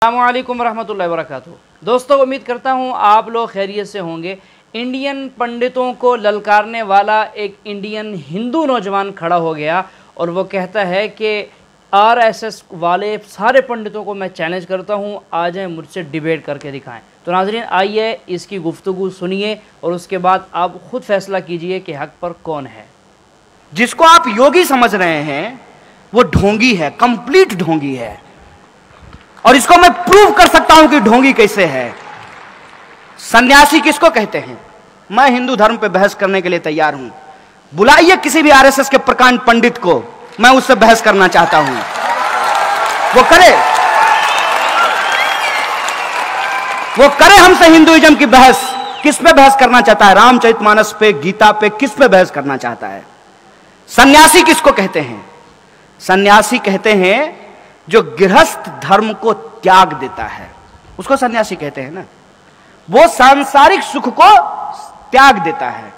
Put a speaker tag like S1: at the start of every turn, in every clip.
S1: अस्सलामुअलैकुम रहमतुल्लाहि व बरकातुहू। दोस्तों, उम्मीद करता हूँ आप लोग खैरियत से होंगे। इंडियन पंडितों को ललकारने वाला एक इंडियन हिंदू नौजवान खड़ा हो गया और वो कहता है कि आरएसएस वाले सारे पंडितों को मैं चैलेंज करता हूँ, आ जाएं मुझसे डिबेट करके दिखाएं। तो नाज़रीन, आइए इसकी गुफ्तगू सुनिए और उसके बाद आप खुद फैसला कीजिए कि हक पर कौन है।
S2: जिसको आप योगी समझ रहे हैं वो ढोंगी है, कंप्लीट ढोंगी है, और इसको मैं प्रूव कर सकता हूं कि ढोंगी कैसे है। सन्यासी किसको कहते हैं? मैं हिंदू धर्म पे बहस करने के लिए तैयार हूं। बुलाइए किसी भी आरएसएस के प्रकांड पंडित को, मैं उससे बहस करना चाहता हूं, वो करे हमसे हिंदुइज्म की बहस। किस पे बहस करना चाहता है? रामचरितमानस पे, गीता पे, किस पे बहस करना चाहता है? सन्यासी किसको कहते हैं? सन्यासी कहते हैं जो गृहस्थ धर्म को त्याग देता है, उसको सन्यासी कहते हैं ना। वो सांसारिक सुख को त्याग देता है,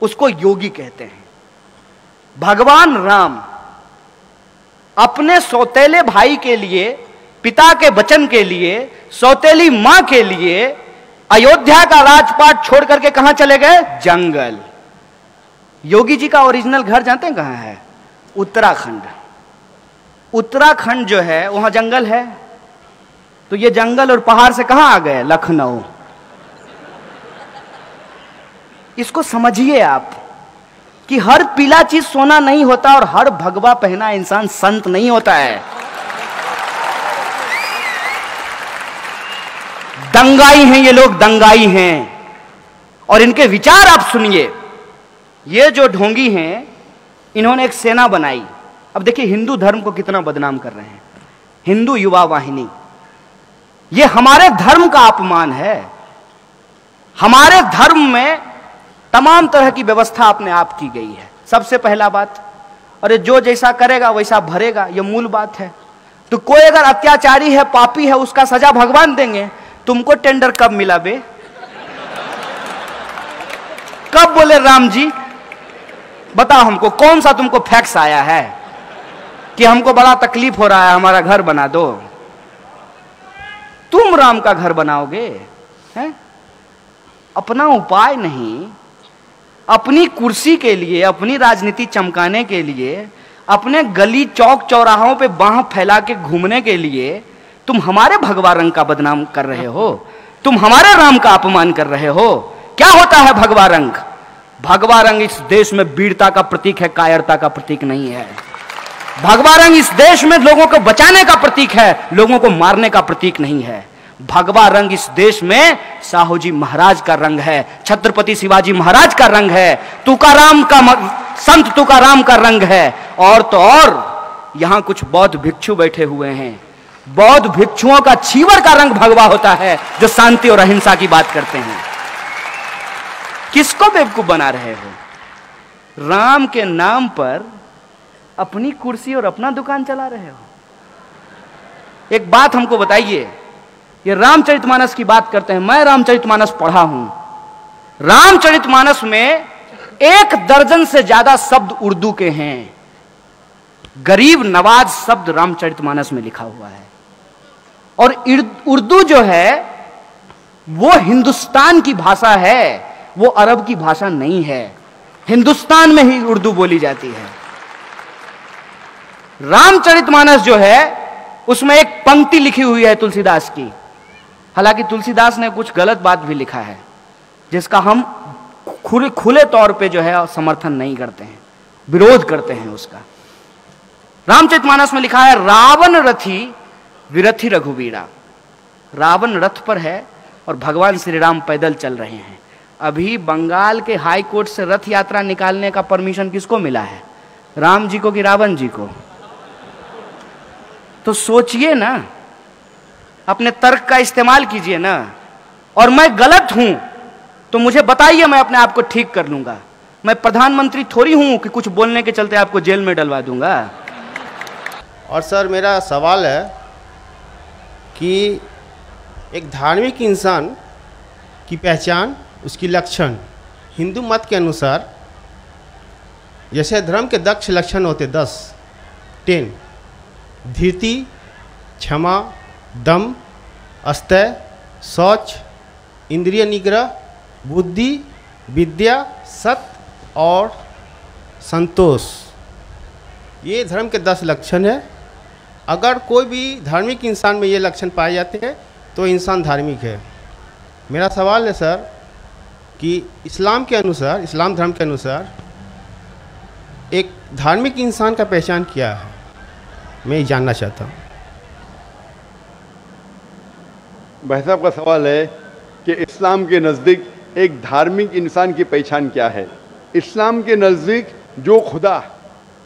S2: उसको योगी कहते हैं। भगवान राम अपने सौतेले भाई के लिए, पिता के वचन के लिए, सौतेली मां के लिए अयोध्या का राजपाट छोड़ करके कहां चले गए? जंगल। योगी जी का ओरिजिनल घर जानते हैं कहां है? उत्तराखंड। उत्तराखंड जो है वहां जंगल है, तो ये जंगल और पहाड़ से कहां आ गए? लखनऊ। इसको समझिए आप कि हर पीला चीज सोना नहीं होता और हर भगवा पहना इंसान संत नहीं होता है। दंगाई हैं ये लोग, दंगाई हैं। और इनके विचार आप सुनिए। ये जो ढोंगी हैं, इन्होंने एक सेना बनाई। अब देखिए हिंदू धर्म को कितना बदनाम कर रहे हैं। हिंदू युवा वाहिनी, ये हमारे धर्म का अपमान है। हमारे धर्म में तमाम तरह की व्यवस्था अपने आप की गई है। सबसे पहला बात, अरे जो जैसा करेगा वैसा भरेगा, ये मूल बात है। तो कोई अगर अत्याचारी है, पापी है, उसका सजा भगवान देंगे। तुमको टेंडर कब मिला बे? कब बोले राम जी? बताओ हमको, कौन सा तुमको फैक्स आया है कि हमको बड़ा तकलीफ हो रहा है, हमारा घर बना दो? तुम राम का घर बनाओगे? हैं? अपना उपाय नहीं, अपनी कुर्सी के लिए, अपनी राजनीति चमकाने के लिए, अपने गली चौक चौराहों पे बाह फैला के घूमने के लिए तुम हमारे भगवा रंग का बदनाम कर रहे हो, तुम हमारे राम का अपमान कर रहे हो। क्या होता है भगवा रंग? भगवा रंग इस देश में वीरता का प्रतीक है, कायरता का प्रतीक नहीं है। भगवा रंग इस देश में लोगों को बचाने का प्रतीक है, लोगों को मारने का प्रतीक नहीं है। भगवा रंग इस देश में साहूजी महाराज का रंग है, छत्रपति शिवाजी महाराज का रंग है, तुकाराम का, संत तुकाराम का रंग है। और तो और यहां कुछ बौद्ध भिक्षु बैठे हुए हैं। बौद्ध भिक्षुओं का छीवर का रंग भगवा होता है, जो शांति और अहिंसा की बात करते हैं। किसको बेवकूफ बना रहे हो? राम के नाम पर अपनी कुर्सी और अपना दुकान चला रहे हो। एक बात हमको बताइए, ये रामचरितमानस की बात करते हैं, मैं रामचरितमानस पढ़ा हूं। रामचरितमानस में 1 दर्जन से ज्यादा शब्द उर्दू के हैं। गरीब नवाज शब्द रामचरितमानस में लिखा हुआ है। और उर्दू जो है वो हिंदुस्तान की भाषा है, वो अरब की भाषा नहीं है। हिंदुस्तान में ही उर्दू बोली जाती है। रामचरितमानस जो है उसमें एक पंक्ति लिखी हुई है तुलसीदास की। हालांकि तुलसीदास ने कुछ गलत बात भी लिखा है, जिसका हम खुले तौर पे जो है समर्थन नहीं करते हैं, विरोध करते हैं उसका। रामचरितमानस में लिखा है, रावण रथी विरथी रघुवीरा। रावण रथ पर है और भगवान श्री राम पैदल चल रहे हैं। अभी बंगाल के हाई कोर्ट से रथ यात्रा निकालने का परमिशन किसको मिला है? राम जी को कि रावण जी को? तो सोचिए ना, अपने तर्क का इस्तेमाल कीजिए ना। और मैं गलत हूं तो मुझे बताइए, मैं अपने आप को ठीक कर लूंगा। मैं प्रधानमंत्री थोड़ी हूं कि कुछ बोलने के चलते आपको जेल में डलवा दूंगा।
S3: और सर, मेरा सवाल है कि एक धार्मिक इंसान की पहचान, उसकी लक्षण हिंदू मत के अनुसार, जैसे धर्म के दक्ष लक्षण होते 10 धीरति, क्षमा, दम, अस्तय, शौच, इंद्रिय निग्रह, बुद्धि, विद्या, सत्य और संतोष। ये धर्म के 10 लक्षण है। अगर कोई भी धार्मिक इंसान में ये लक्षण पाए जाते हैं तो इंसान धार्मिक है। मेरा सवाल है सर कि इस्लाम के अनुसार, इस्लाम धर्म के अनुसार एक धार्मिक इंसान का पहचान क्या है, मैं ये जानना चाहता हूँ।
S4: भाई साहब का सवाल है कि इस्लाम के नज़दीक एक धार्मिक इंसान की पहचान क्या है। इस्लाम के नज़दीक जो खुदा,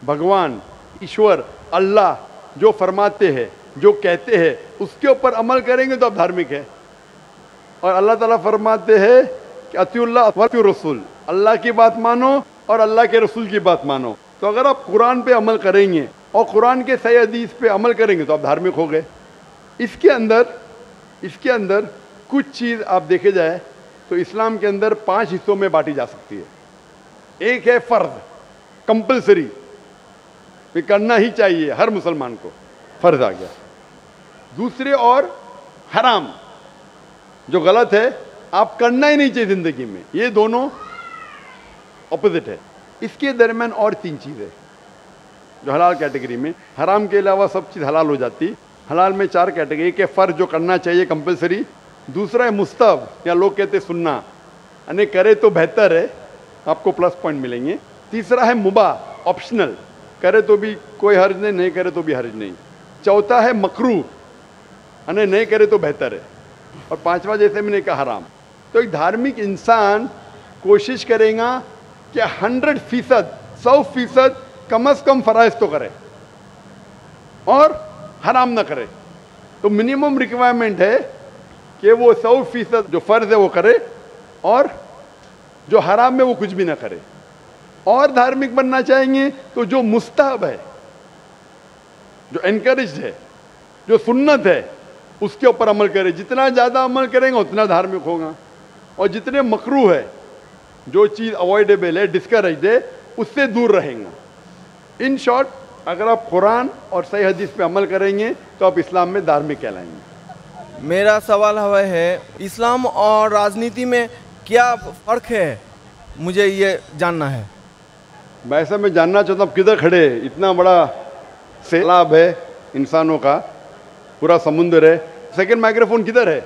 S4: भगवान, ईश्वर, अल्लाह जो फरमाते हैं, जो कहते हैं, उसके ऊपर अमल करेंगे तो आप धार्मिक है। और अल्लाह ताला फरमाते हैं कि अतिउल्लाह व अतिउर रसूल, अल्लाह की बात मानो और अल्लाह के रसूल की बात मानो। तो अगर आप कुरान पे अमल करेंगे और कुरान के सही हदीस पे अमल करेंगे तो आप धार्मिक हो गए। इसके अंदर कुछ चीज़ आप देखे जाए तो इस्लाम के अंदर 5 हिस्सों में बांटी जा सकती है। एक है फ़र्ज, कंपलसरी, ये करना ही चाहिए हर मुसलमान को, फ़र्ज आ गया। दूसरे और हराम, जो गलत है, आप करना ही नहीं चाहिए ज़िंदगी में। ये दोनों ऑपोजिट है। इसके दरमियान और 3 चीज़ें जो हलाल कैटेगरी में, हराम के अलावा सब चीज़ हलाल हो जाती। हलाल में 4 कैटेगरी। एक है फ़र्ज जो करना चाहिए, कंपलसरी। दूसरा है मुस्तहब, या लोग कहते हैं सुन्ना, यानी करे तो बेहतर है, आपको प्लस पॉइंट मिलेंगे। तीसरा है मुबाह, ऑप्शनल, करे तो भी कोई हर्ज नहीं, नहीं करे तो भी हर्ज नहीं। चौथा है मकरूह, यानी नहीं करे तो बेहतर है। और 5वां जैसे मैंने कहा हराम। तो एक धार्मिक इंसान कोशिश करेगा कि 100%, 100% कम से कम फ़राइज़ तो करे और हराम ना करे। तो मिनिमम रिक्वायरमेंट है कि वो 100% जो फ़र्ज़ है वो करे और जो हराम है वो कुछ भी ना करे। और धार्मिक बनना चाहेंगे तो जो मुस्तहब है, जो एनकरेज्ड है, जो सुन्नत है, उसके ऊपर अमल करे। जितना ज़्यादा अमल करेंगे उतना धार्मिक होगा। और जितने मकरूह है, जो चीज़ अवॉइडेबल है, डिस्करेज्ड है, उससे दूर रहेंगे। इन शॉर्ट, अगर आप कुरान और सही हदीस पे अमल करेंगे तो आप इस्लाम में धार्मिक कहलाएंगे।
S5: मेरा सवाल है, इस्लाम और राजनीति में क्या फ़र्क है, मुझे ये जानना है।
S4: वैसे मैं जानना चाहता हूँ किधर खड़े हैं। इतना बड़ा सैलाब है इंसानों का, पूरा समुंदर है। सेकंड माइक्रोफोन किधर है?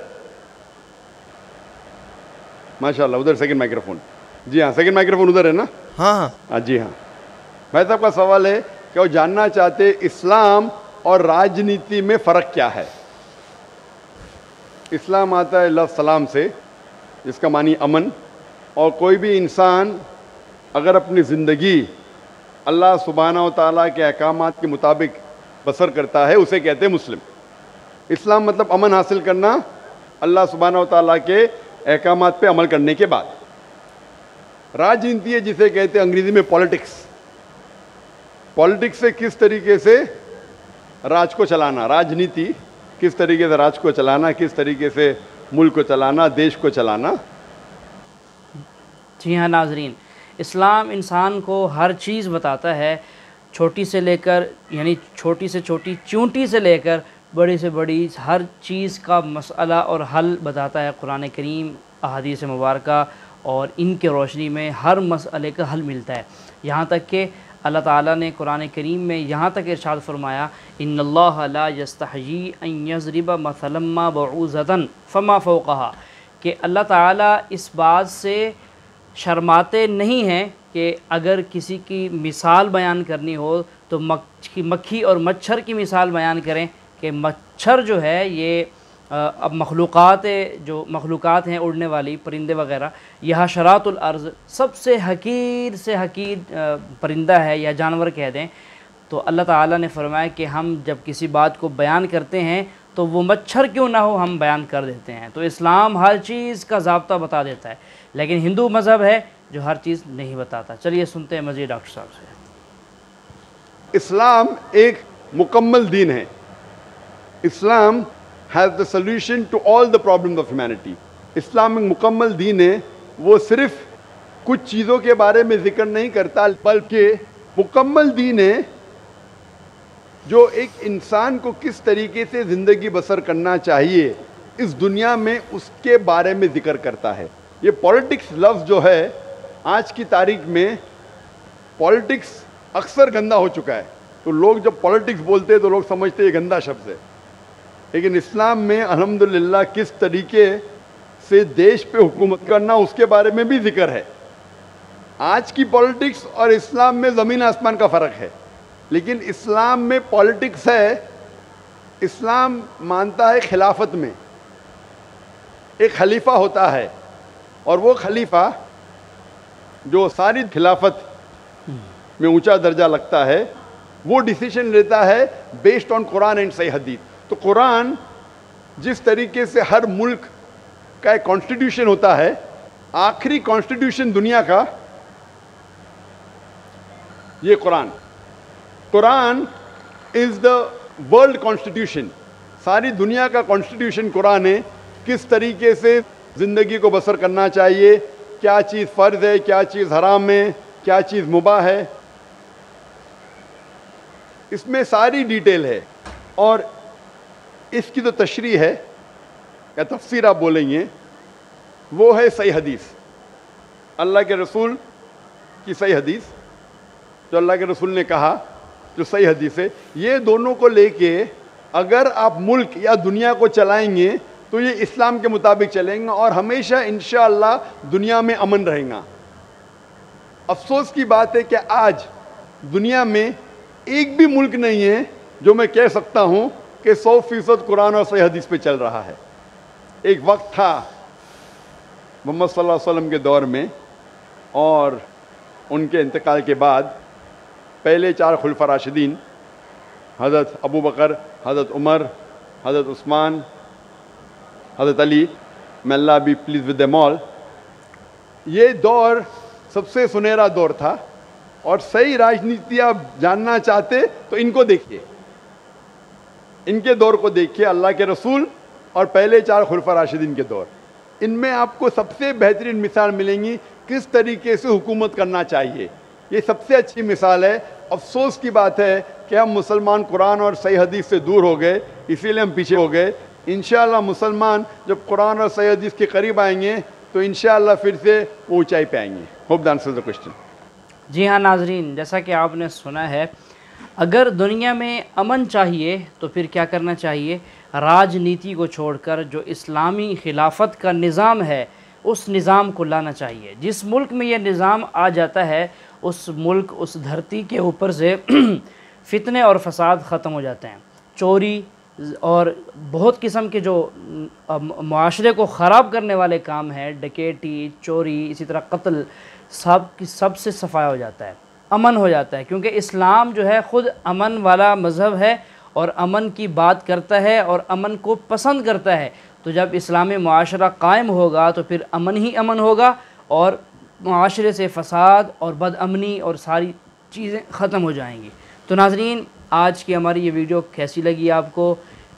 S4: माशाल्लाह, उधर सेकंड माइक्रोफोन। जी हाँ, सेकंड माइक्रोफोन उधर है ना?
S5: हाँ
S4: हाँ जी हाँ। भाई साहब का सवाल है कि वो जानना चाहते इस्लाम और राजनीति में फ़र्क क्या है। इस्लाम आता है लफ्ज़ सलाम से, जिसका मानी अमन। और कोई भी इंसान अगर अपनी ज़िंदगी अल्लाह सुब्हानहू व तआला के अहकामात के मुताबिक बसर करता है, उसे कहते हैं मुस्लिम। इस्लाम मतलब अमन हासिल करना अल्लाह सुब्हानहू व तआला के अहकामात पे अमल करने के बाद। राजनीति है जिसे कहते हैं अंग्रेज़ी में पॉलिटिक्स। पॉलिटिक्स से किस तरीके से राज को चलाना, राजनीति किस तरीके से राज को चलाना, किस तरीके से मुल्क को चलाना, देश को चलाना।
S1: जी हाँ नाजरीन, इस्लाम इंसान को हर चीज़ बताता है, छोटी से लेकर, यानी छोटी से छोटी चूंटी से लेकर बड़ी से बड़ी हर चीज़ का मसला और हल बताता है कुरान करीम, अहादीस मुबारका, और इनके रोशनी में हर मसले का हल मिलता है। यहाँ तक कि अल्लाह ताला ने कुरान करीम में यहाँ तक इरशाद फरमाया, इन्नल्लाह ला यस्तहयी अन यज़रिबा मसलन मा बऊज़तन फमा फ़ौक़हा, कि अल्लाह ताला इस बात से शर्माते नहीं हैं कि अगर किसी की मिसाल बयान करनी हो तो मक्खी और मच्छर की मिसाल बयान करें कि मच्छर जो है ये अब जो मखलूक़ात हैं उड़ने वाली, परिंदे वग़ैरह, यह हशरातुल अर्ज़ सबसे हकीर से हकीर परिंदा है या जानवर कह दें। तो अल्लाह ताला ने फरमाया कि हम जब किसी बात को बयान करते हैं तो वो मच्छर क्यों ना हो, हम बयान कर देते हैं। तो इस्लाम हर चीज़ का ज़ाब्ता बता देता है, लेकिन हिंदू मज़हब है जो हर चीज़ नहीं बताता। चलिए सुनते हैं मज़ीद डॉक्टर साहब से।
S4: इस्लाम एक मुकम्मल दीन है। Islam has the solution to all the problems of humanity. इस्लाम एक मुकम्मल दीन है। वो सिर्फ कुछ चीज़ों के बारे में जिक्र नहीं करता, बल्कि मुकम्मल दीन है जो एक इंसान को किस तरीके से ज़िंदगी बसर करना चाहिए इस दुनिया में, उसके बारे में जिक्र करता है। ये पॉलिटिक्स लफ्ज़ जो है, आज की तारीख में पॉलिटिक्स अक्सर गंदा हो चुका है। तो लोग जब पॉलिटिक्स बोलते हैं तो लोग समझते हैं ये गंदा शब्द है, लेकिन इस्लाम में अल्हम्दुलिल्लाह किस तरीके से देश पे हुकूमत करना उसके बारे में भी जिक्र है। आज की पॉलिटिक्स और इस्लाम में ज़मीन आसमान का फ़र्क है, लेकिन इस्लाम में पॉलिटिक्स है। इस्लाम मानता है खिलाफत में एक खलीफा होता है, और वो खलीफा जो सारी खिलाफत में ऊंचा दर्जा लगता है, वो डिसीजन लेता है बेस्ड ऑन कुरान एंड सही हदीस। तो कुरान जिस तरीके से हर मुल्क का एक कॉन्स्टिट्यूशन होता है, आखिरी कॉन्स्टिट्यूशन दुनिया का ये Quran is the world constitution. सारी दुनिया का कॉन्स्टिट्यूशन कुरान है। किस तरीके से ज़िंदगी को बसर करना चाहिए, क्या चीज़ फ़र्ज है, क्या चीज़ हराम है, क्या चीज़ मुबाह है, इसमें सारी डिटेल है। और इसकी जो तशरीह है या तफसीर आप बोलेंगे, वो है सही हदीस, अल्लाह के रसूल की सही हदीस, जो अल्लाह के रसूल ने कहा, जो सही हदीस है। ये दोनों को लेके अगर आप मुल्क या दुनिया को चलाएंगे तो ये इस्लाम के मुताबिक चलेंगे और हमेशा इंशाअल्लाह दुनिया में अमन रहेगा। अफसोस की बात है कि आज दुनिया में एक भी मुल्क नहीं है जो मैं कह सकता हूँ कि 100% कुरान और सही हदीस पे चल रहा है। एक वक्त था मोहम्मद सल्लल्लाहु अलैहि वसल्लम के दौर में, और उनके इंतकाल के बाद पहले 4 खुलफा राशिदीन, हज़रत अबू बकर, हज़रत उमर, हज़रत उस्मान, हज़रत Ali, may Allah be pleased with them all, ये दौर सबसे सुनहरा दौर था। और सही राजनीति आप जानना चाहते तो इनको देखिए, इनके दौर को देखिए, अल्लाह के रसूल और पहले 4 खुलफा राशिदीन के दौर। इनमें आपको सबसे बेहतरीन मिसाल मिलेंगी किस तरीके से हुकूमत करना चाहिए। ये सबसे अच्छी मिसाल है। अफसोस की बात है कि हम मुसलमान कुरान और सही हदीस से दूर हो गए, इसीलिए हम पीछे हो गए। इंशाअल्लाह मुसलमान जब कुरान और सही हदीस के करीब आएंगे तो इंशाअल्लाह फिर से वो ऊंचाई पे आएंगे। Hope the answer the question.
S1: जी हाँ नाजरीन, जैसा कि आपने सुना है, अगर दुनिया में अमन चाहिए तो फिर क्या करना चाहिए? राजनीति को छोड़कर जो इस्लामी खिलाफत का निज़ाम है उस निज़ाम को लाना चाहिए। जिस मुल्क में यह निज़ाम आ जाता है उस मुल्क, उस धरती के ऊपर से फितने और फसाद ख़त्म हो जाते हैं। चोरी और बहुत किस्म के जो मुआशरे को ख़राब करने वाले काम हैं, डकैती, चोरी, इसी तरह कत्ल, सब से सफाया हो जाता है, अमन हो जाता है। क्योंकि इस्लाम जो है ख़ुद अमन वाला मज़हब है और अमन की बात करता है और अमन को पसंद करता है। तो जब इस्लामी मुआशरा कायम होगा तो फिर अमन ही अमन होगा और मुआशरे से फ़साद और बदअमनी और सारी चीज़ें ख़त्म हो जाएंगी। तो नाज़रीन, आज की हमारी ये वीडियो कैसी लगी आपको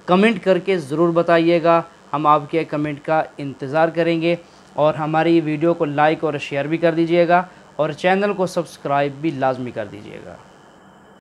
S1: कमेंट करके ज़रूर बताइएगा। हम आपके कमेंट का इंतज़ार करेंगे और हमारी वीडियो को लाइक और शेयर भी कर दीजिएगा और चैनल को सब्सक्राइब भी लाजमी कर दीजिएगा।